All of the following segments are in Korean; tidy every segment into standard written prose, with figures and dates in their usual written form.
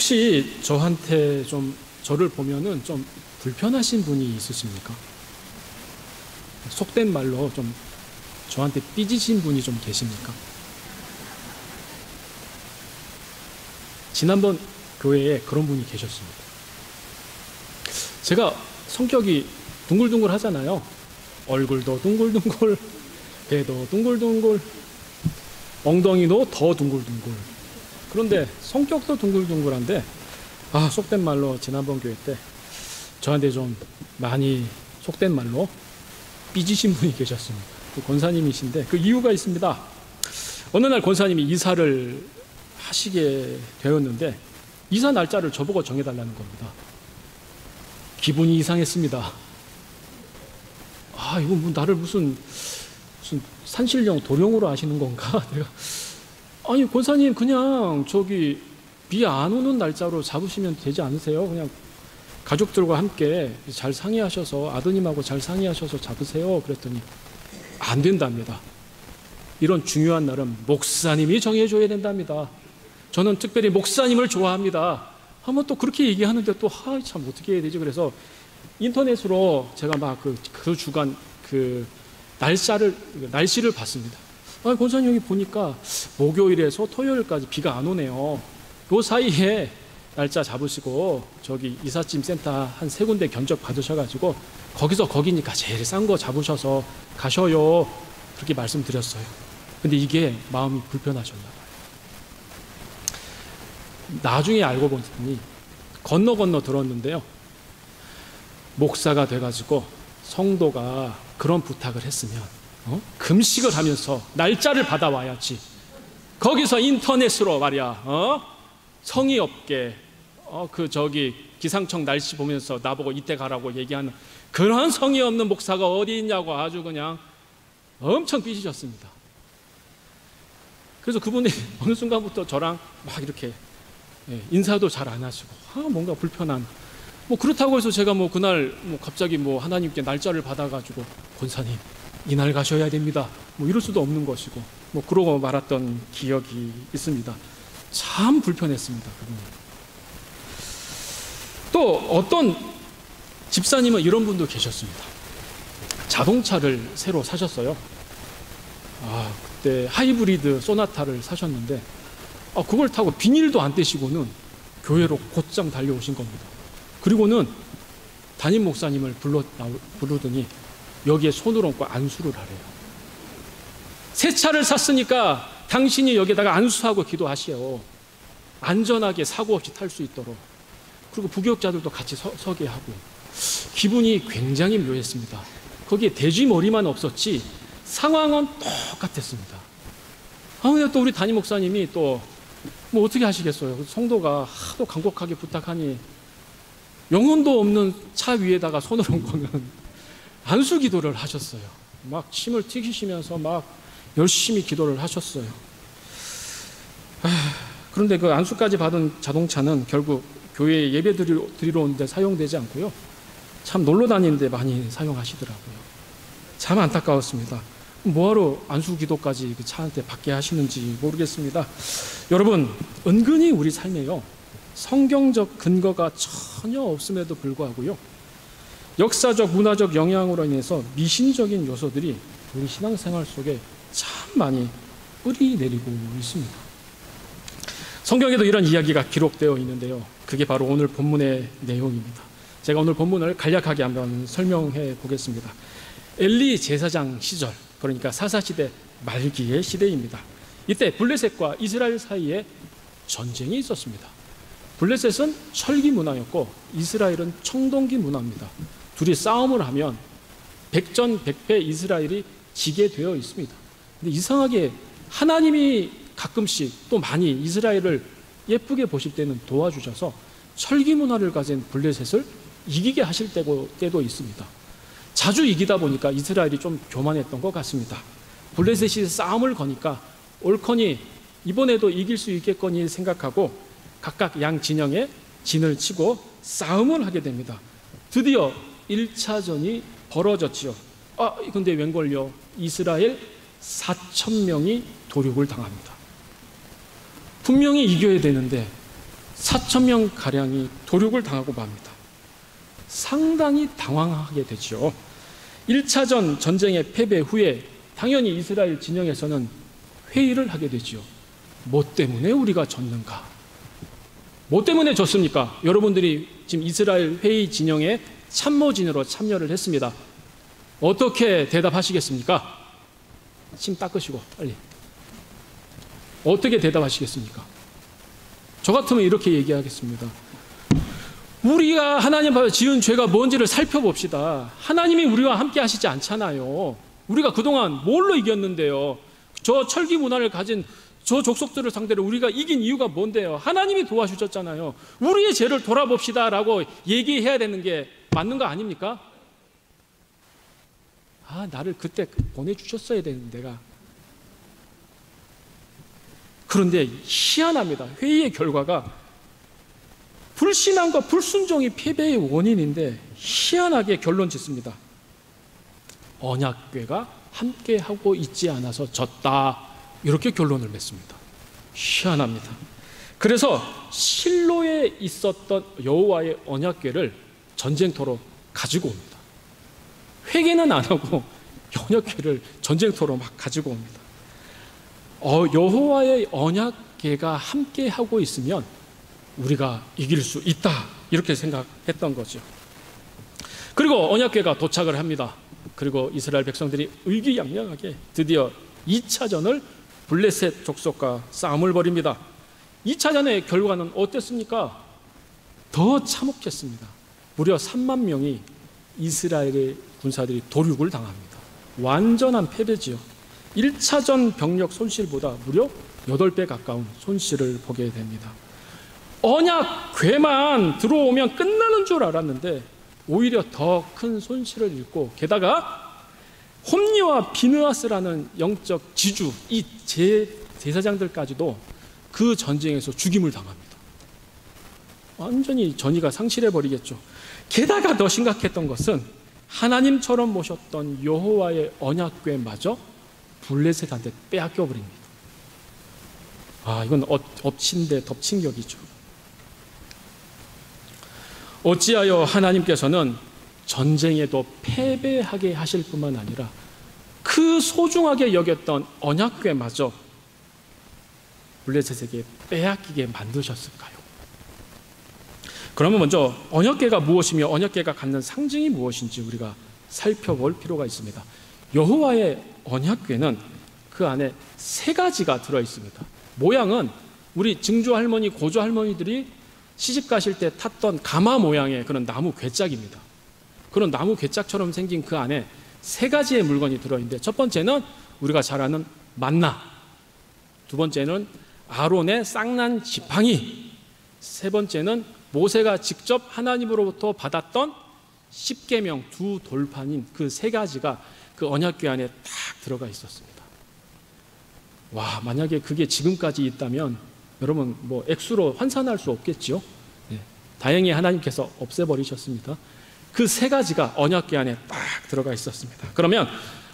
혹시 저한테 좀 저를 보면은 좀 불편하신 분이 있으십니까? 속된 말로 좀 저한테 삐지신 분이 좀 계십니까? 지난번 교회에 그런 분이 계셨습니다. 제가 성격이 둥글둥글 하잖아요. 얼굴도 둥글둥글, 배도 둥글둥글, 엉덩이도 더 둥글둥글. 그런데 성격도 둥글둥글한데, 속된 말로 지난번 교회 때 저한테 좀 많이 속된 말로 삐지신 분이 계셨습니다. 그 권사님이신데 그 이유가 있습니다. 어느 날 권사님이 이사를 하시게 되었는데 이사 날짜를 저보고 정해달라는 겁니다. 기분이 이상했습니다. 이거 뭐 나를 무슨 산신령 도령으로 하시는 건가? 내가 아니 권사님 그냥 저기 비 안 오는 날짜로 잡으시면 되지 않으세요? 그냥 가족들과 함께 잘 상의하셔서 아드님하고 잘 상의하셔서 잡으세요. 그랬더니 안 된답니다. 이런 중요한 날은 목사님이 정해줘야 된답니다. 저는 특별히 목사님을 좋아합니다. 한번 또 그렇게 얘기하는데 또 참 어떻게 해야 되지? 그래서 인터넷으로 제가 막 그 주간 그 날씨를 봤습니다. 권사님 여기 보니까 목요일에서 토요일까지 비가 안 오네요. 그 사이에 날짜 잡으시고 저기 이삿짐 센터 한 3군데 견적 받으셔가지고 거기니까 제일 싼 거 잡으셔서 가셔요. 그렇게 말씀드렸어요. 근데 이게 마음이 불편하셨나 봐요. 나중에 알고 보니 건너 들었는데요. 목사가 돼가지고 성도가 그런 부탁을 했으면 금식을 하면서 날짜를 받아와야지. 거기서 인터넷으로 말이야 성의 없게 기상청 날씨 보면서 나보고 이때 가라고 얘기하는 그런 성의 없는 목사가 어디 있냐고 아주 그냥 엄청 삐지셨습니다. 그래서 그분이 어느 순간부터 저랑 막 이렇게 인사도 잘 안 하시고 뭔가 불편한 그렇다고 해서 제가 그날 갑자기 하나님께 날짜를 받아가지고 권사님 이날 가셔야 됩니다 이럴 수도 없는 것이고 그러고 말았던 기억이 있습니다. 참 불편했습니다. 그분이. 또 어떤 집사님은 이런 분도 계셨습니다. 자동차를 새로 사셨어요. 그때 하이브리드 소나타를 사셨는데 그걸 타고 비닐도 안 떼시고는 교회로 곧장 달려오신 겁니다. 그리고는 담임 목사님을 부르더니 여기에 손을 얹고 안수를 하래요. 새 차를 샀으니까 당신이 여기다가 안수하고 기도하시오. 안전하게 사고 없이 탈 수 있도록. 그리고 부교육자들도 같이 서게 하고. 기분이 굉장히 묘했습니다. 거기에 돼지 머리만 없었지 상황은 똑같았습니다. 근데 또 우리 담임 목사님이 또 어떻게 하시겠어요? 성도가 하도 간곡하게 부탁하니 영혼도 없는 차 위에다가 손을 얹고는 안수 기도를 하셨어요. 막 침을 튀기시면서 막 열심히 기도를 하셨어요. 그런데 그 안수까지 받은 자동차는 결국 교회에 예배 드리러 오는데 사용되지 않고요. 참 놀러 다니는데 많이 사용하시더라고요. 참 안타까웠습니다. 뭐하러 안수 기도까지 그 차한테 받게 하시는지 모르겠습니다. 여러분, 은근히 우리 삶에요. 성경적 근거가 전혀 없음에도 불구하고요. 역사적, 문화적 영향으로 인해서 미신적인 요소들이 우리 신앙생활 속에 참 많이 뿌리 내리고 있습니다. 성경에도 이런 이야기가 기록되어 있는데요. 그게 바로 오늘 본문의 내용입니다. 제가 오늘 본문을 간략하게 한번 설명해 보겠습니다. 엘리 제사장 시절, 그러니까 사사시대 말기의 시대입니다. 이때 블레셋과 이스라엘 사이에 전쟁이 있었습니다. 블레셋은 철기 문화였고 이스라엘은 청동기 문화입니다. 둘이 싸움을 하면 백전백패 이스라엘이 지게 되어 있습니다. 근데 이상하게 하나님이 가끔씩 또 많이 이스라엘을 예쁘게 보실 때는 도와주셔서 철기 문화를 가진 블레셋을 이기게 하실 때도 있습니다. 자주 이기다 보니까 이스라엘이 좀 교만했던 것 같습니다. 블레셋이 싸움을 거니까 옳거니 이번에도 이길 수 있겠거니 생각하고 각각 양 진영에 진을 치고 싸움을 하게 됩니다. 드디어 1차전이 벌어졌지요. 근데 웬걸요? 이스라엘 4,000명이 도륙을 당합니다. 분명히 이겨야 되는데 4,000명 가량이 도륙을 당하고 맙니다. 상당히 당황하게 되죠. 1차전 전쟁의 패배 후에 당연히 이스라엘 진영에서는 회의를 하게 되죠. 뭐 때문에 우리가 졌는가? 뭐 때문에 졌습니까? 여러분들이 지금 이스라엘 회의 진영에 참모진으로 참여를 했습니다. 어떻게 대답하시겠습니까? 침 닦으시고 빨리. 어떻게 대답하시겠습니까? 저 같으면 이렇게 얘기하겠습니다. 우리가 하나님 앞에 지은 죄가 뭔지를 살펴봅시다. 하나님이 우리와 함께 하시지 않잖아요. 우리가 그동안 뭘로 이겼는데요? 저 철기 문화를 가진 저 족속들을 상대로 우리가 이긴 이유가 뭔데요? 하나님이 도와주셨잖아요. 우리의 죄를 돌아봅시다 라고 얘기해야 되는 게 맞는 거 아닙니까? 나를 그때 보내주셨어야 되는데 내가. 그런데 희한합니다. 회의의 결과가 불신앙과 불순종이 패배의 원인인데 희한하게 결론 짓습니다. 언약궤가 함께하고 있지 않아서 졌다. 이렇게 결론을 맺습니다. 희한합니다. 그래서 실로에 있었던 여호와의 언약궤를 전쟁터로 가지고 옵니다. 회개는 안 하고 언약궤를 전쟁터로 막 가지고 옵니다. 여호와의 언약궤가 함께하고 있으면 우리가 이길 수 있다. 이렇게 생각했던 거죠. 그리고 언약궤가 도착을 합니다. 그리고 이스라엘 백성들이 의기양양하게 드디어 2차전을 블레셋 족속과 싸움을 벌입니다. 2차전의 결과는 어땠습니까? 더 참혹했습니다. 무려 3만 명이 이스라엘의 군사들이 도륙을 당합니다. 완전한 패배지요. 1차전 병력 손실보다 무려 8배 가까운 손실을 보게 됩니다. 언약궤만 들어오면 끝나는 줄 알았는데 오히려 더 큰 손실을 입고 게다가 홈리와 비느하스라는 영적 지주 이 제사장들까지도 그 전쟁에서 죽임을 당합니다. 완전히 전의가 상실해버리겠죠. 게다가 더 심각했던 것은 하나님처럼 모셨던 여호와의 언약궤마저 블레셋한테 빼앗겨버립니다. 이건 엎친 데 덮친 격이죠. 어찌하여 하나님께서는 전쟁에도 패배하게 하실 뿐만 아니라 그 소중하게 여겼던 언약궤마저 블레셋에게 빼앗기게 만드셨을까요? 그러면 먼저 언약궤가 무엇이며 언약궤가 갖는 상징이 무엇인지 우리가 살펴볼 필요가 있습니다. 여호와의 언약궤는 그 안에 3가지가 들어있습니다. 모양은 우리 증조 할머니, 고조 할머니들이 시집 가실 때 탔던 가마 모양의 그런 나무 궤짝입니다. 그런 나무 궤짝처럼 생긴 그 안에 3가지의 물건이 들어있는데 첫 번째는 우리가 잘 아는 만나, 두 번째는 아론의 쌍난 지팡이, 세 번째는 모세가 직접 하나님으로부터 받았던 10계명 2돌판인 그 3가지가 그 언약궤 안에 딱 들어가 있었습니다. 만약에 그게 지금까지 있다면 여러분 액수로 환산할 수 없겠죠. 다행히 하나님께서 없애버리셨습니다. 그 3가지가 언약궤 안에 딱 들어가 있었습니다. 그러면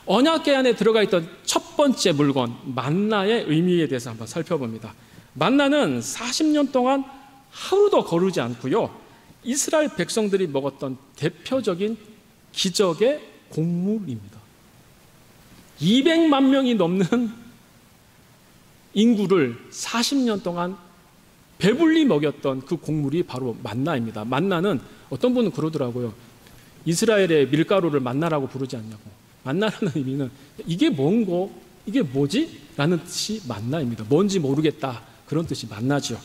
언약궤 안에 들어가 있던 첫 번째 물건 만나의 의미에 대해서 한번 살펴봅니다. 만나는 40년 동안 하루도 거르지 않고요, 이스라엘 백성들이 먹었던 대표적인 기적의 곡물입니다. 200만 명이 넘는 인구를 40년 동안 배불리 먹였던 그 곡물이 바로 만나입니다. 만나는 어떤 분은 그러더라고요. 이스라엘의 밀가루를 만나라고 부르지 않냐고. 만나라는 의미는 이게 뭔고? 이게 뭐지? 라는 뜻이 만나입니다. 뭔지 모르겠다. 그런 뜻이 만나죠.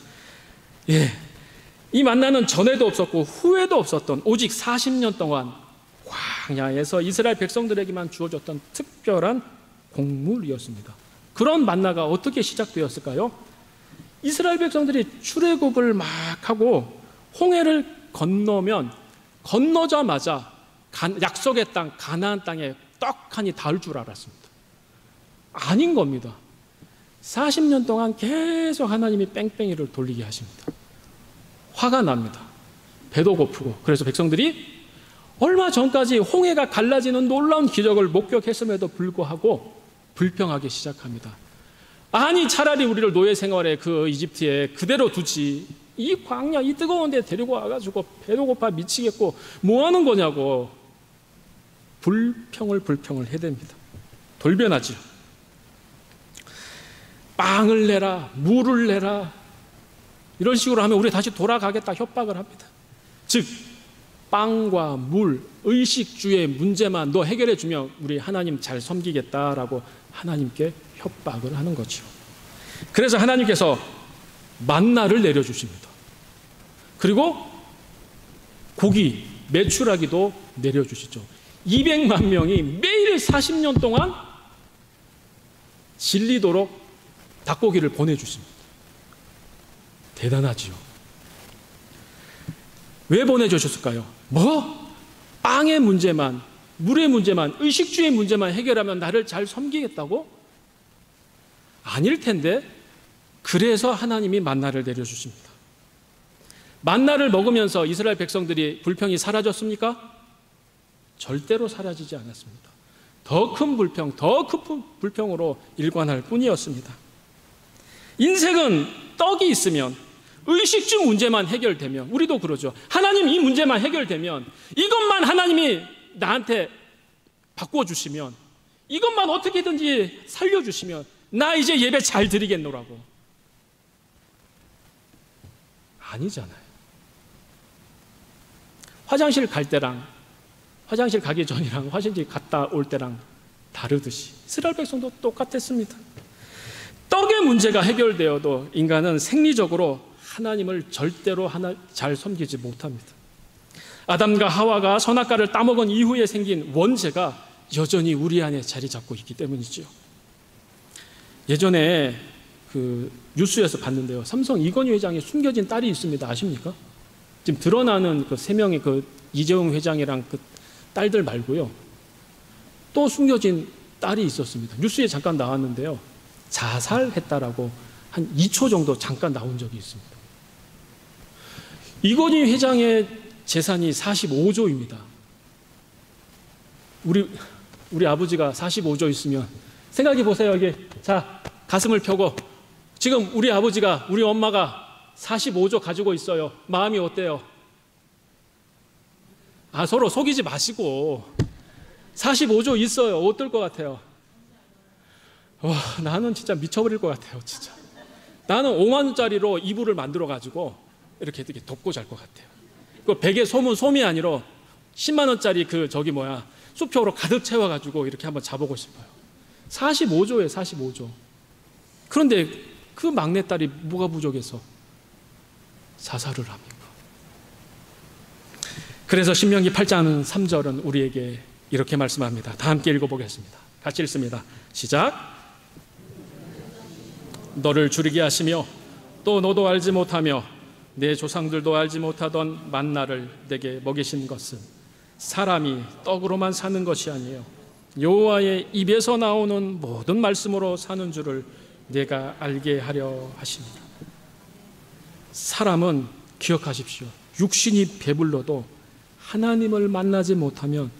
이 만나는 전에도 없었고 후에도 없었던 오직 40년 동안 광야에서 이스라엘 백성들에게만 주어졌던 특별한 곡물이었습니다. 그런 만나가 어떻게 시작되었을까요? 이스라엘 백성들이 출애굽을 막 하고 홍해를 건너자마자 약속의 땅 가나안 땅에 떡하니 닿을 줄 알았습니다. 아닌 겁니다. 40년 동안 계속 하나님이 뺑뺑이를 돌리게 하십니다. 화가 납니다. 배도 고프고. 그래서 백성들이 얼마 전까지 홍해가 갈라지는 놀라운 기적을 목격했음에도 불구하고 불평하기 시작합니다. 아니 차라리 우리를 노예 생활에 그 이집트에 그대로 두지 이 광야, 이 뜨거운 데 데리고 와가지고 배도 고파 미치겠고 뭐 하는 거냐고 불평을 해댑니다. 돌변하죠. 빵을 내라, 물을 내라, 이런 식으로 하면 우리 다시 돌아가겠다 협박을 합니다. 즉 빵과 물, 의식주의 문제만 너 해결해 주면 우리 하나님 잘 섬기겠다라고 하나님께 협박을 하는 거죠. 그래서 하나님께서 만나를 내려주십니다. 그리고 고기, 메추라기도 내려주시죠. 200만 명이 매일 40년 동안 질리도록 닭고기를 보내주십니다. 대단하지요. 왜 보내주셨을까요? 빵의 문제만, 물의 문제만, 의식주의 문제만 해결하면 나를 잘 섬기겠다고? 아닐 텐데, 그래서 하나님이 만나를 내려주십니다. 만나를 먹으면서 이스라엘 백성들이 불평이 사라졌습니까? 절대로 사라지지 않았습니다. 더 큰 불평으로 일관할 뿐이었습니다. 인생은 떡이 있으면, 의식주 문제만 해결되면, 우리도 그러죠. 하나님 이 문제만 해결되면, 이것만 하나님이 나한테 바꿔주시면, 이것만 어떻게든지 살려주시면 나 이제 예배 잘 드리겠노라고. 아니잖아요. 화장실 갈 때랑 화장실 가기 전이랑 화장실 갔다 올 때랑 다르듯이 이스라엘 백성도 똑같았습니다. 떡의 문제가 해결되어도 인간은 생리적으로 하나님을 절대로 잘 섬기지 못합니다. 아담과 하와가 선악과를 따먹은 이후에 생긴 원죄가 여전히 우리 안에 자리 잡고 있기 때문이죠. 예전에 그 뉴스에서 봤는데요, 삼성 이건희 회장의 숨겨진 딸이 있습니다. 아십니까? 지금 드러나는 그 3명의 그 이재용 회장이랑 그 딸들 말고요, 또 숨겨진 딸이 있었습니다. 뉴스에 잠깐 나왔는데요, 자살했다라고 한 2초 정도 잠깐 나온 적이 있습니다. 이건희 회장의 재산이 45조입니다. 우리 아버지가 45조 있으면 생각해 보세요. 이게 자, 가슴을 펴고 지금 우리 아버지가, 우리 엄마가 45조 가지고 있어요. 마음이 어때요? 서로 속이지 마시고 45조 있어요. 어떨 것 같아요? 와, 나는 진짜 미쳐버릴 것 같아요. 진짜 나는 5만 원짜리로 이불을 만들어 가지고 이렇게 덮고 잘 것 같아요. 그 베개 솜이 아니라 10만 원짜리 그 수표로 가득 채워 가지고 이렇게 한번 자보고 싶어요. 45조예요. 45조. 그런데 그 막내딸이 뭐가 부족해서 자살을 합니까? 그래서 신명기 8장 3절은 우리에게 이렇게 말씀합니다. 다 함께 읽어보겠습니다. 같이 읽습니다. 시작. 너를 줄이게 하시며 또 너도 알지 못하며 내 조상들도 알지 못하던 만나를 내게 먹이신 것은 사람이 떡으로만 사는 것이 아니에요, 여호와의 입에서 나오는 모든 말씀으로 사는 줄을 내가 알게 하려 하십니다. 사람은 기억하십시오. 육신이 배불러도 하나님을 만나지 못하면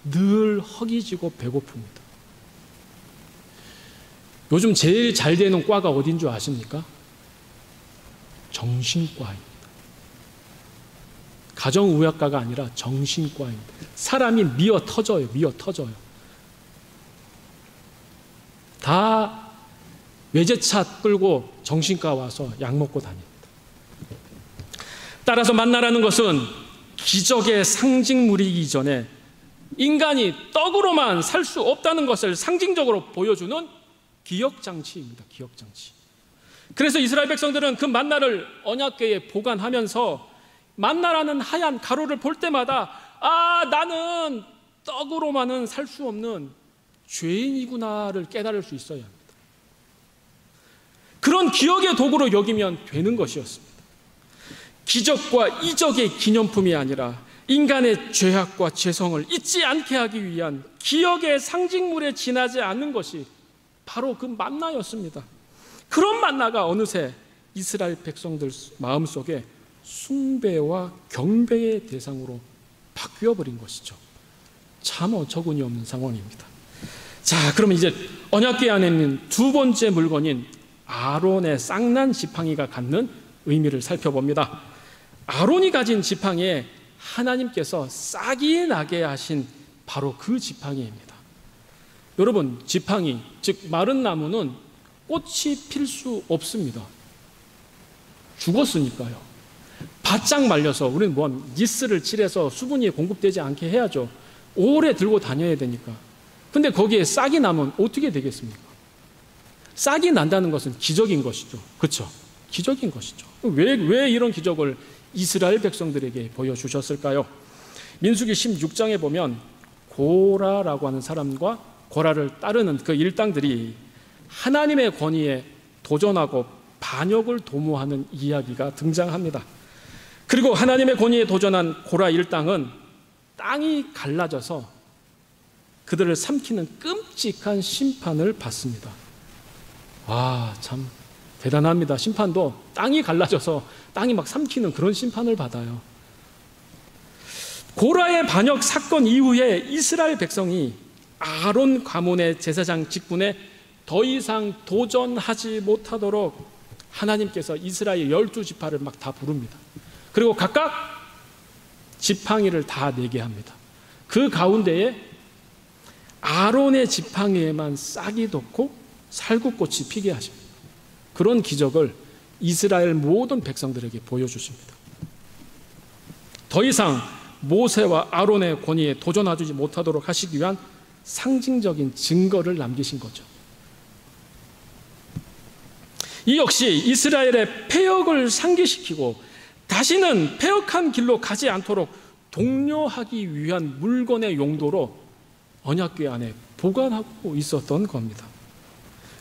늘 허기지고 배고픕니다. 요즘 제일 잘 되는 과가 어딘 줄 아십니까? 정신과입니다. 가정의학과가 아니라 정신과입니다. 사람이 미어 터져요. 다 외제차 끌고 정신과 와서 약 먹고 다닙니다. 따라서 만나라는 것은 기적의 상징물이기 전에 인간이 떡으로만 살 수 없다는 것을 상징적으로 보여주는 기억장치입니다. 기억장치. 그래서 이스라엘 백성들은 그 만나를 언약궤에 보관하면서 만나라는 하얀 가루를 볼 때마다 나는 떡으로만은 살 수 없는 죄인이구나를 깨달을 수 있어야 합니다. 그런 기억의 도구로 여기면 되는 것이었습니다. 기적과 이적의 기념품이 아니라 인간의 죄악과 죄성을 잊지 않게 하기 위한 기억의 상징물에 지나지 않는 것이 바로 그 만나였습니다. 그런 만나가 어느새 이스라엘 백성들 마음속에 숭배와 경배의 대상으로 바뀌어버린 것이죠. 참 어처구니 없는 상황입니다. 자, 그러면 이제 언약궤 안에 있는 두 번째 물건인 아론의 쌍난 지팡이가 갖는 의미를 살펴봅니다. 아론이 가진 지팡이에 하나님께서 싹이 나게 하신 바로 그 지팡이입니다. 여러분, 지팡이, 즉 마른 나무는 꽃이 필 수 없습니다. 죽었으니까요. 바짝 말려서 우리는 뭐하면 니스를 칠해서 수분이 공급되지 않게 해야죠. 오래 들고 다녀야 되니까. 근데 거기에 싹이 나면 어떻게 되겠습니까? 싹이 난다는 것은 기적인 것이죠. 그렇죠? 기적인 것이죠. 왜 이런 기적을 이스라엘 백성들에게 보여주셨을까요? 민수기 16장에 보면 고라라고 하는 사람과 고라를 따르는 그 일당들이 하나님의 권위에 도전하고 반역을 도모하는 이야기가 등장합니다. 그리고 하나님의 권위에 도전한 고라 일당은 땅이 갈라져서 그들을 삼키는 끔찍한 심판을 받습니다. 와, 참 대단합니다. 심판도 땅이 갈라져서 땅이 막 삼키는 그런 심판을 받아요. 고라의 반역 사건 이후에 이스라엘 백성이 아론 가문의 제사장 직분에 더 이상 도전하지 못하도록 하나님께서 이스라엘 12지파를 막 다 부릅니다. 그리고 각각 지팡이를 다 내게 합니다. 그 가운데에 아론의 지팡이에만 싹이 돋고 살구꽃이 피게 하십니다. 그런 기적을 이스라엘 모든 백성들에게 보여주십니다. 더 이상 모세와 아론의 권위에 도전하지 못하도록 하시기 위한 상징적인 증거를 남기신 거죠. 이 역시 이스라엘의 패역을 상기시키고 다시는 패역한 길로 가지 않도록 독려하기 위한 물건의 용도로 언약궤 안에 보관하고 있었던 겁니다.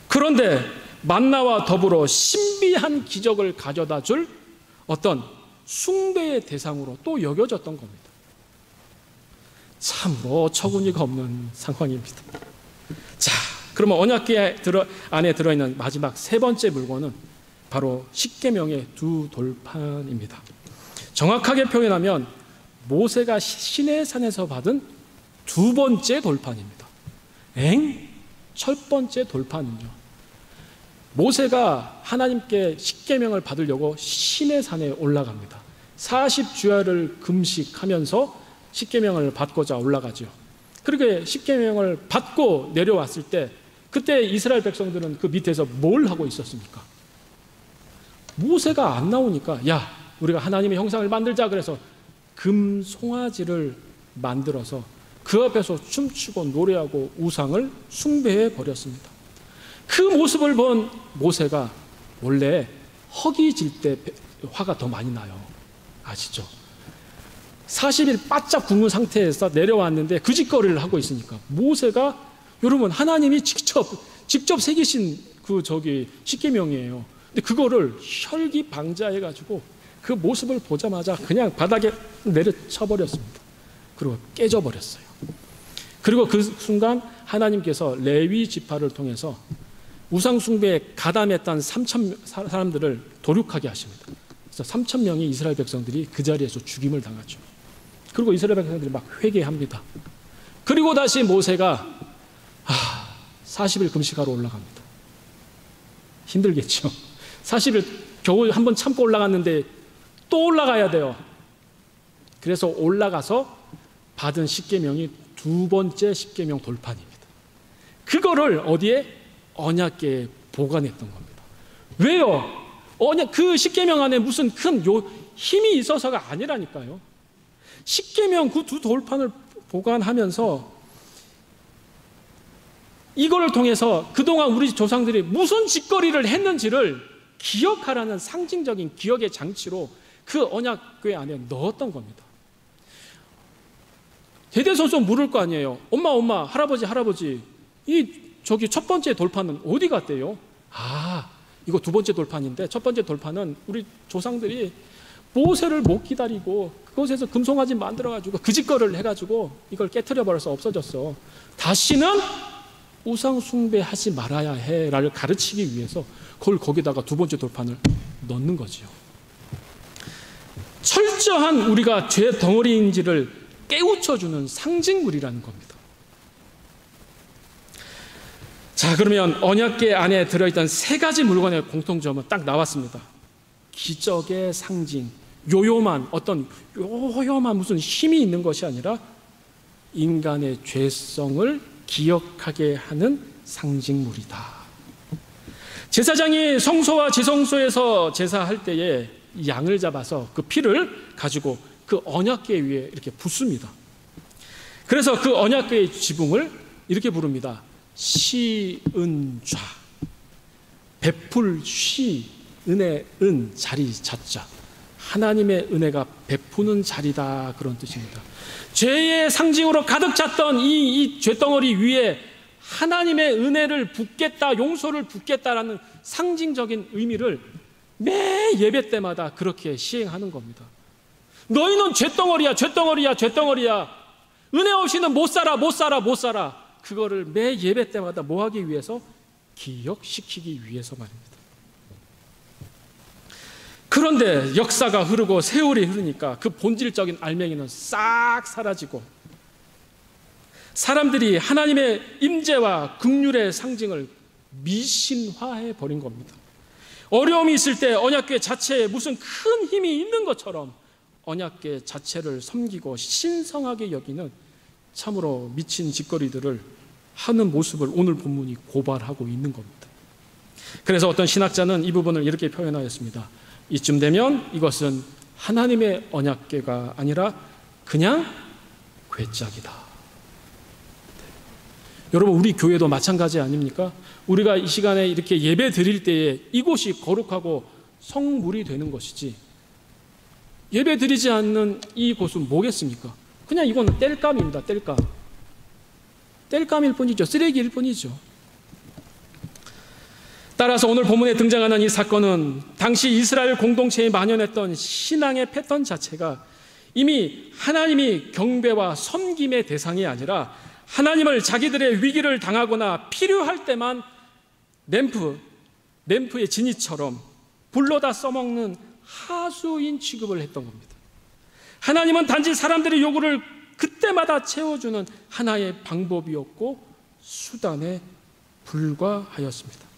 그런데 만나와 더불어 신비한 기적을 가져다 줄 어떤 숭배의 대상으로 또 여겨졌던 겁니다. 참으로 어처구니가 없는 상황입니다. 자, 그러면 언약궤 안에 들어있는 마지막 세 번째 물건은 바로 십계명의 두 돌판입니다. 정확하게 표현하면 모세가 시내산에서 받은 두 번째 돌판입니다. 첫 번째 돌판은요, 모세가 하나님께 십계명을 받으려고 시내산에 올라갑니다. 40주야를 금식하면서 십계명을 받고자 올라가죠. 그렇게 십계명을 받고 내려왔을 때 그때 이스라엘 백성들은 그 밑에서 뭘 하고 있었습니까? 모세가 안 나오니까 야, 우리가 하나님의 형상을 만들자 그래서 금 송아지를 만들어서 그 앞에서 춤추고 노래하고 우상을 숭배해 버렸습니다. 그 모습을 본 모세가 원래 허기질 때 화가 더 많이 나요. 아시죠? 40일 바짝 굶은 상태에서 내려왔는데 그 짓거리를 하고 있으니까 모세가, 여러분, 하나님이 직접 새기신 십계명이에요. 근데 그거를 혈기방자해가지고 그 모습을 보자마자 그냥 바닥에 내려쳐버렸습니다. 그리고 깨져버렸어요. 그리고 그 순간 하나님께서 레위 지파를 통해서 우상숭배에 가담했던 3천 사람들을 도륙하게 하십니다. 그래서 3,000명이 이스라엘 백성들이 그 자리에서 죽임을 당하죠. 그리고 이스라엘 백성들이 막 회개합니다. 그리고 다시 모세가 40일 금식하러 올라갑니다. 힘들겠죠. 40일 겨우 한번 참고 올라갔는데 또 올라가야 돼요. 그래서 올라가서 받은 십계명이 두 번째 십계명 돌판입니다. 그거를 어디에? 언약궤에 보관했던 겁니다. 왜요? 그 십계명 안에 무슨 큰 힘이 있어서가 아니라니까요. 십계명 그 두 돌판을 보관하면서 이거를 통해서 그동안 우리 조상들이 무슨 짓거리를 했는지를 기억하라는 상징적인 기억의 장치로 그 언약궤 안에 넣었던 겁니다. 대대손손 물을 거 아니에요. 엄마, 할아버지, 저기 첫 번째 돌판은 어디 갔대요? 이거 두 번째 돌판인데 첫 번째 돌판은 우리 조상들이 모세를 못 기다리고 그곳에서 금송아지 만들어가지고 그 짓거리를 해가지고 이걸 깨트려버려서 없어졌어. 다시는 우상 숭배하지 말아야 해를 가르치기 위해서 그걸 거기다가 두 번째 돌판을 넣는 거지요. 철저한 우리가 죄 덩어리인지를 깨우쳐주는 상징물이라는 겁니다. 자, 그러면 언약궤 안에 들어있던 세 가지 물건의 공통점은 딱 나왔습니다. 기적의 상징, 요요만 무슨 힘이 있는 것이 아니라 인간의 죄성을 기억하게 하는 상징물이다. 제사장이 성소와 지성소에서 제사할 때에 양을 잡아서 그 피를 가지고 그 언약궤 위에 이렇게 붓습니다. 그래서 그 언약궤의 지붕을 이렇게 부릅니다. 시은좌. 베풀 시, 은혜, 은, 자리, 자자. 하나님의 은혜가 베푸는 자리다, 그런 뜻입니다. 죄의 상징으로 가득 찼던 이 죄덩어리 위에 하나님의 은혜를 붓겠다, 용서를 붓겠다라는 상징적인 의미를 매 예배 때마다 그렇게 시행하는 겁니다. 너희는 죄덩어리야, 죄덩어리야, 죄덩어리야. 은혜 없이는 못 살아, 못 살아, 못 살아. 그거를 매 예배 때마다 뭐 하기 위해서? 기억시키기 위해서 말입니다. 그런데 역사가 흐르고 세월이 흐르니까 그 본질적인 알맹이는 싹 사라지고 사람들이 하나님의 임재와 긍휼의 상징을 미신화해 버린 겁니다. 어려움이 있을 때 언약궤 자체에 무슨 큰 힘이 있는 것처럼 언약궤 자체를 섬기고 신성하게 여기는 참으로 미친 짓거리들을 하는 모습을 오늘 본문이 고발하고 있는 겁니다. 그래서 어떤 신학자는 이 부분을 이렇게 표현하였습니다. 이쯤 되면 이것은 하나님의 언약궤가 아니라 그냥 궤짝이다. 여러분, 우리 교회도 마찬가지 아닙니까? 우리가 이 시간에 이렇게 예배 드릴 때에 이곳이 거룩하고 성물이 되는 것이지, 예배 드리지 않는 이곳은 뭐겠습니까? 그냥 이거는 땔감입니다. 땔감. 땔감일 뿐이죠. 쓰레기일 뿐이죠. 따라서 오늘 본문에 등장하는 이 사건은 당시 이스라엘 공동체에 만연했던 신앙의 패턴 자체가 이미 하나님이 경배와 섬김의 대상이 아니라 하나님을 자기들의 위기를 당하거나 필요할 때만 램프의 지니처럼 불러다 써먹는 하수인 취급을 했던 겁니다. 하나님은 단지 사람들의 요구를 그때마다 채워주는 하나의 방법이었고 수단에 불과하였습니다.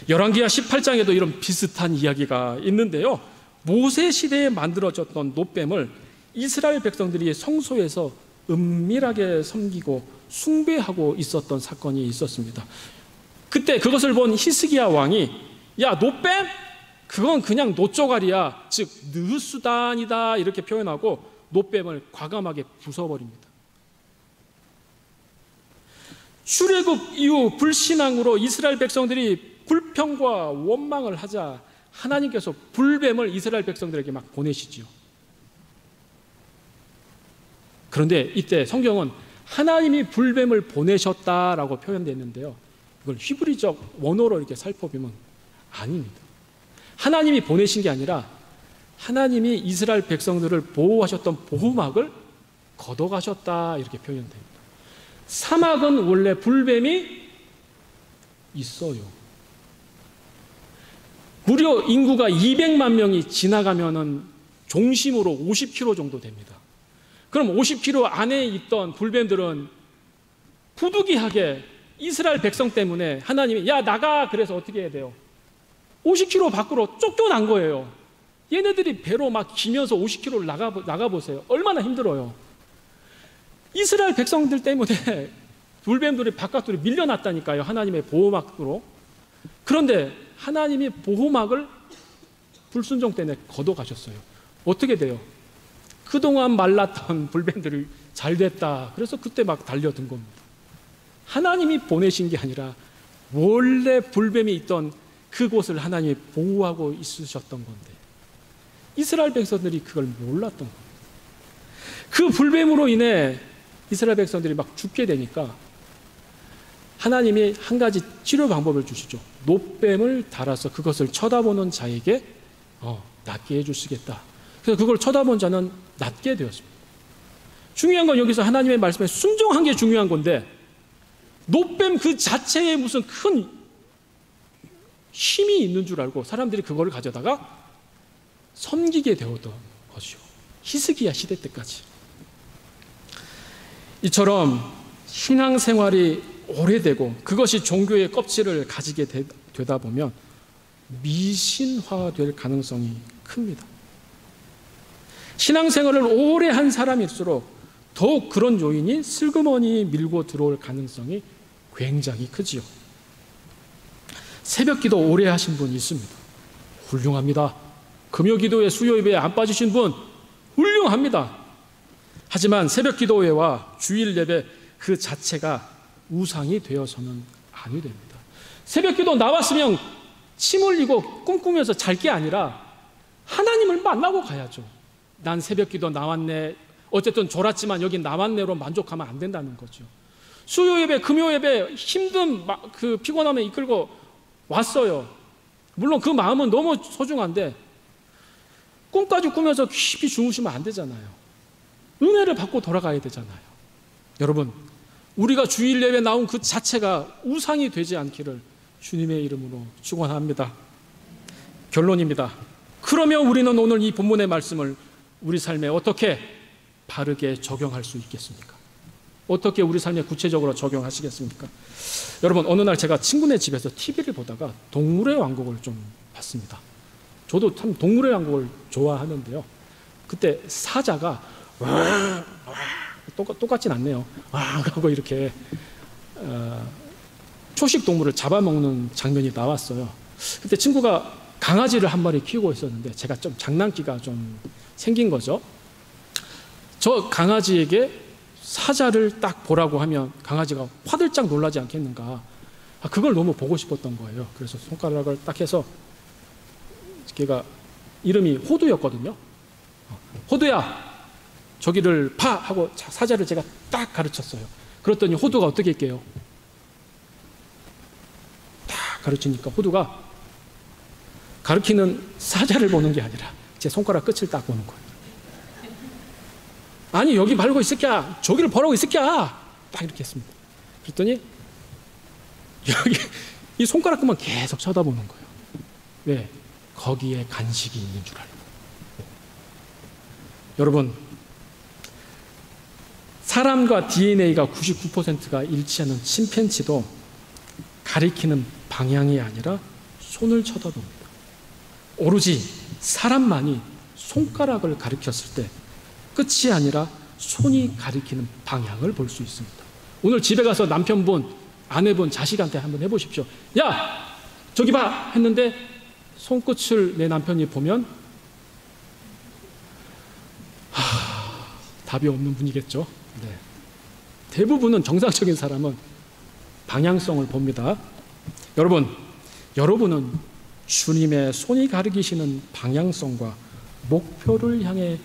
열왕기하 18장에도 이런 비슷한 이야기가 있는데요. 모세 시대에 만들어졌던 놋뱀을 이스라엘 백성들이 성소에서 은밀하게 섬기고 숭배하고 있었던 사건이 있었습니다. 그때 그것을 본 히스기야 왕이 야, 놋뱀? 그건 그냥 놋조각이야, 즉 느수단이다, 이렇게 표현하고 놋뱀을 과감하게 부숴버립니다. 출애굽 이후 불신앙으로 이스라엘 백성들이 불평과 원망을 하자 하나님께서 불뱀을 이스라엘 백성들에게 막 보내시지요. 그런데 이때 성경은 하나님이 불뱀을 보내셨다라고 표현되어 있는데요, 이걸 히브리적 원어로 이렇게 살펴보면 아닙니다. 하나님이 보내신 게 아니라 하나님이 이스라엘 백성들을 보호하셨던 보호막을 걷어가셨다, 이렇게 표현됩니다. 사막은 원래 불뱀이 있어요. 무려 인구가 200만 명이 지나가면은 종심으로 50km 정도 됩니다. 그럼 50km 안에 있던 불뱀들은 부득이하게 이스라엘 백성 때문에 하나님이 야, 나가, 그래서 어떻게 해야 돼요? 50km 밖으로 쫓겨난 거예요. 얘네들이 배로 막 기면서 50km를 나가보세요. 얼마나 힘들어요. 이스라엘 백성들 때문에 불뱀들이 바깥으로 밀려났다니까요, 하나님의 보호막으로. 그런데 하나님이 보호막을 불순종 때문에 걷어가셨어요. 어떻게 돼요? 그동안 말랐던 불뱀들이 잘 됐다, 그래서 그때 막 달려든 겁니다. 하나님이 보내신 게 아니라 원래 불뱀이 있던 그곳을 하나님이 보호하고 있으셨던 건데 이스라엘 백성들이 그걸 몰랐던 겁니다. 그 불뱀으로 인해 이스라엘 백성들이 막 죽게 되니까 하나님이 한 가지 치료 방법을 주시죠. 놋뱀을 달아서 그것을 쳐다보는 자에게 낫게 해주시겠다. 그래서 그걸 쳐다본 자는 낫게 되었습니다. 중요한 건 여기서 하나님의 말씀에 순종한 게 중요한 건데, 놋뱀 그 자체에 무슨 큰 힘이 있는 줄 알고 사람들이 그걸 가져다가 섬기게 되었던 것이요. 히스기야 시대 때까지. 이처럼 신앙생활이 오래되고 그것이 종교의 껍질을 가지게 되다 보면 미신화될 가능성이 큽니다. 신앙생활을 오래 한 사람일수록 더욱 그런 요인이 슬그머니 밀고 들어올 가능성이 굉장히 크지요. 새벽기도 오래 하신 분이 있습니다. 훌륭합니다. 금요기도회, 수요예배에 안 빠지신 분 훌륭합니다. 하지만 새벽기도회와 주일예배 그 자체가 우상이 되어서는 아니 됩니다. 새벽기도 나왔으면 침 흘리고 꿍꿍해서 잘 게 아니라 하나님을 만나고 가야죠. 난 새벽기도 나왔네, 어쨌든 졸았지만 여기 나왔네로 만족하면 안 된다는 거죠. 수요예배, 금요예배 힘든 그 피곤함에 이끌고 왔어요. 물론 그 마음은 너무 소중한데 꿈까지 꾸면서 깊이 주무시면 안 되잖아요. 은혜를 받고 돌아가야 되잖아요. 여러분, 우리가 주일 예배 나온 그 자체가 우상이 되지 않기를 주님의 이름으로 축원합니다. 결론입니다. 그러면 우리는 오늘 이 본문의 말씀을 우리 삶에 어떻게 바르게 적용할 수 있겠습니까? 어떻게 우리 삶에 구체적으로 적용하시겠습니까? 여러분, 어느 날 제가 친구네 집에서 TV를 보다가 동물의 왕국을 좀 봤습니다. 저도 참 동물의 왕국을 좋아하는데요. 그때 사자가 똑같진 않네요. 하고 이렇게 초식 동물을 잡아먹는 장면이 나왔어요. 그때 친구가 강아지를 한 마리 키우고 있었는데 제가 좀 장난기가 좀 생긴 거죠. 저 강아지에게 사자를 딱 보라고 하면 강아지가 화들짝 놀라지 않겠는가. 그걸 너무 보고 싶었던 거예요. 그래서 손가락을 딱 해서, 걔가 이름이 호두였거든요. 호두야, 저기를 봐! 하고 사자를 제가 딱 가르쳤어요. 그랬더니 호두가 어떻게 할게요? 딱 가르치니까 호두가 가르치는 사자를 보는 게 아니라 제 손가락 끝을 딱 보는 거예요. 아니, 여기 말고 이 새끼야, 저기를 보라고 이 새끼야, 딱 이렇게 했습니다. 그랬더니 여기 이 손가락 끝만 계속 쳐다보는 거예요. 왜? 거기에 간식이 있는 줄 알고. 여러분, 사람과 DNA가 99%가 일치하는 침팬지도 가리키는 방향이 아니라 손을 쳐다봅니다. 오로지 사람만이 손가락을 가리켰을 때 끝이 아니라 손이 가리키는 방향을 볼 수 있습니다. 오늘 집에 가서 남편분, 아내분, 자식한테 한번 해보십시오. 야, 저기 봐! 했는데 손끝을 내 남편이 보면 답이 없는 분이겠죠. 네. 대부분은 정상적인 사람은 방향성을 봅니다. 여러분은 주님의 손이 가리키시는 방향성과 목표를 향해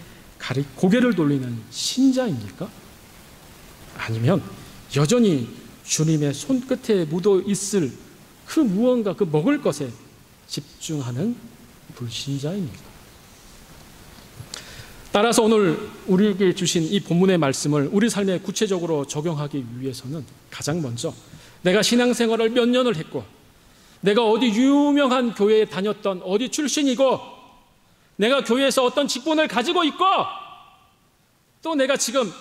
고개를 돌리는 신자입니까? 아니면 여전히 주님의 손끝에 묻어 있을 그 무언가, 그 먹을 것에 집중하는 불신자입니까? 따라서 오늘 우리에게 주신 이 본문의 말씀을 우리 삶에 구체적으로 적용하기 위해서는 가장 먼저 내가 신앙생활을 몇 년을 했고, 내가 어디 유명한 교회에 다녔던 어디 출신이고, 내가 교회에서 어떤 직분을 가지고 있고, 또 내가 지금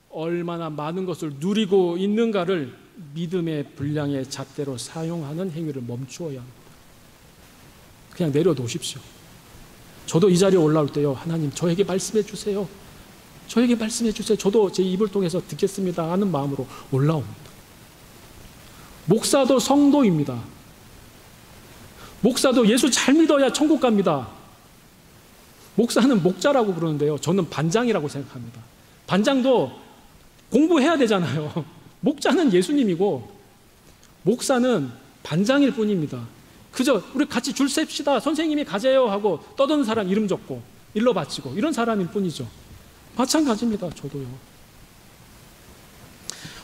얼마나 많은 것을 누리고 있는가를 믿음의 분량의 잣대로 사용하는 행위를 멈추어야 합니다. 그냥 내려놓으십시오. 저도 이 자리에 올라올 때요, 하나님 저에게 말씀해 주세요. 저에게 말씀해 주세요. 저도 제 입을 통해서 듣겠습니다 하는 마음으로 올라옵니다. 목사도 성도입니다. 목사도 예수 잘 믿어야 천국 갑니다. 목사는 목자라고 그러는데요, 저는 반장이라고 생각합니다. 반장도 공부해야 되잖아요. 목자는 예수님이고 목사는 반장일 뿐입니다. 그저 우리 같이 줄 셉시다, 선생님이 가재요 하고 떠드는 사람 이름 적고 일러 바치고 이런 사람일 뿐이죠. 마찬가지입니다. 저도요.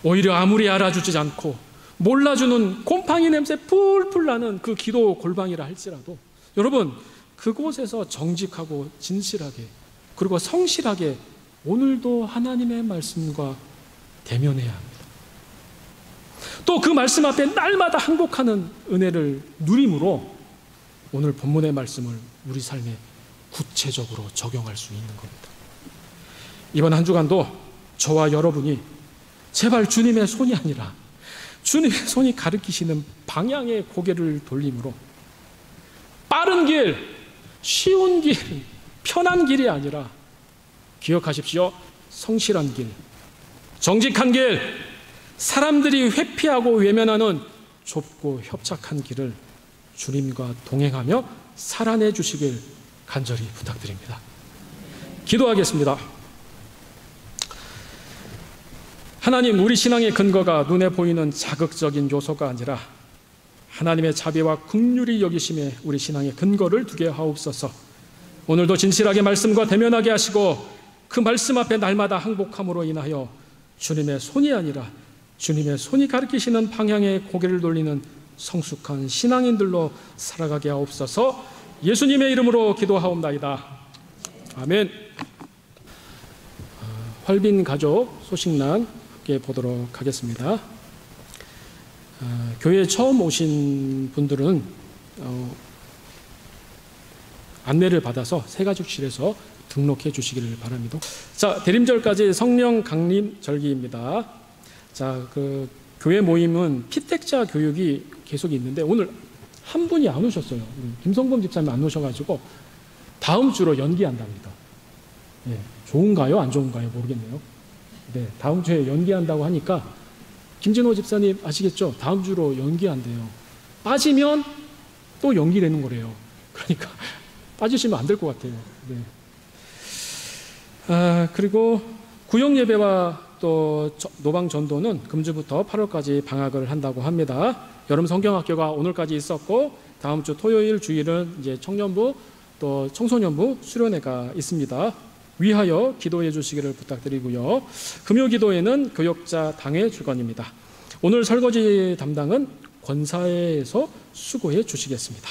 오히려 아무리 알아주지 않고 몰라주는 곰팡이 냄새 풀풀 나는 그 기도 골방이라 할지라도 여러분, 그곳에서 정직하고 진실하게 그리고 성실하게 오늘도 하나님의 말씀과 대면해야 합니다. 또 그 말씀 앞에 날마다 항복하는 은혜를 누림으로 오늘 본문의 말씀을 우리 삶에 구체적으로 적용할 수 있는 겁니다. 이번 한 주간도 저와 여러분이 제발 주님의 손이 아니라 주님의 손이 가리키시는 방향의 고개를 돌림으로 빠른 길, 쉬운 길, 편한 길이 아니라 기억하십시오. 성실한 길, 정직한 길, 사람들이 회피하고 외면하는 좁고 협착한 길을 주님과 동행하며 살아내 주시길 간절히 부탁드립니다. 기도하겠습니다. 하나님, 우리 신앙의 근거가 눈에 보이는 자극적인 요소가 아니라 하나님의 자비와 긍휼히 여기심에 우리 신앙의 근거를 두게 하옵소서. 오늘도 진실하게 말씀과 대면하게 하시고 그 말씀 앞에 날마다 항복함으로 인하여 주님의 손이 아니라 주님의 손이 가리키시는 방향에 고개를 돌리는 성숙한 신앙인들로 살아가게 하옵소서. 예수님의 이름으로 기도하옵나이다. 아멘. 활빈 가족 소식란 함께 보도록 하겠습니다. 교회에 처음 오신 분들은 안내를 받아서 새가족실에서 등록해 주시기를 바랍니다. 자, 대림절까지 성령 강림 절기입니다. 자, 그 교회 모임은 피택자 교육이 계속 있는데 오늘 한 분이 안 오셨어요. 김성범 집사님 안 오셔가지고 다음 주로 연기한답니다. 네, 좋은가요? 안 좋은가요? 모르겠네요. 네, 다음 주에 연기한다고 하니까 김진호 집사님 아시겠죠? 다음 주로 연기한대요. 빠지면 또 연기되는 거래요. 그러니까 빠지시면 안 될 것 같아요. 네. 그리고 구역 예배와 또 노방 전도는 금주부터 8월까지 방학을 한다고 합니다. 여름 성경학교가 오늘까지 있었고 다음 주 토요일 주일은 이제 청년부 또 청소년부 수련회가 있습니다. 위하여 기도해 주시기를 부탁드리고요. 금요 기도회는 교역자 당회 주관입니다. 오늘 설거지 담당은 권사회에서 수고해 주시겠습니다.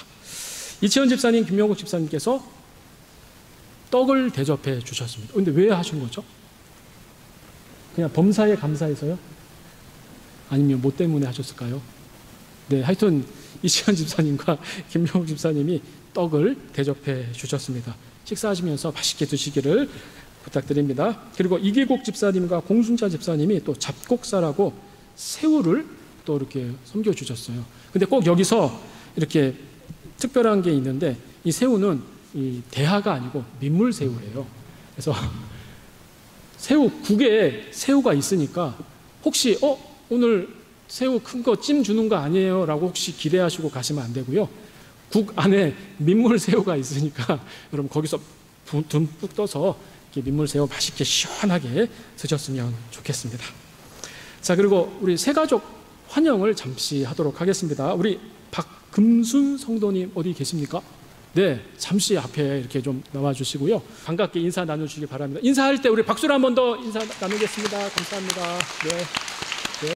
이치현 집사님, 김명국 집사님께서 떡을 대접해 주셨습니다. 근데 왜 하신 거죠? 그냥 범사에 감사해서요? 아니면 뭐 때문에 하셨을까요? 네, 하여튼 이치현 집사님과 김명국 집사님이 떡을 대접해 주셨습니다. 식사하시면서 맛있게 드시기를 부탁드립니다. 그리고 이계국 집사님과 공순자 집사님이 또 잡곡사라고 새우를 또 이렇게 섬겨주셨어요. 근데 꼭 여기서 이렇게 특별한 게 있는데 이 새우는 이 대하가 아니고 민물새우래요. 그래서 새우국에 새우가 있으니까 혹시 오늘 새우 큰 거 찜 주는 거 아니에요? 라고 혹시 기대하시고 가시면 안 되고요. 국 안에 민물새우가 있으니까 여러분 거기서 듬뿍 떠서 민물새우 맛있게 시원하게 드셨으면 좋겠습니다. 자, 그리고 우리 새가족 환영을 잠시 하도록 하겠습니다. 우리 박금순 성도님 어디 계십니까? 네, 잠시 앞에 이렇게 좀 나와주시고요. 반갑게 인사 나누시기 바랍니다. 인사할 때 우리 박수를 한 번 더 인사 나누겠습니다. 감사합니다. 네.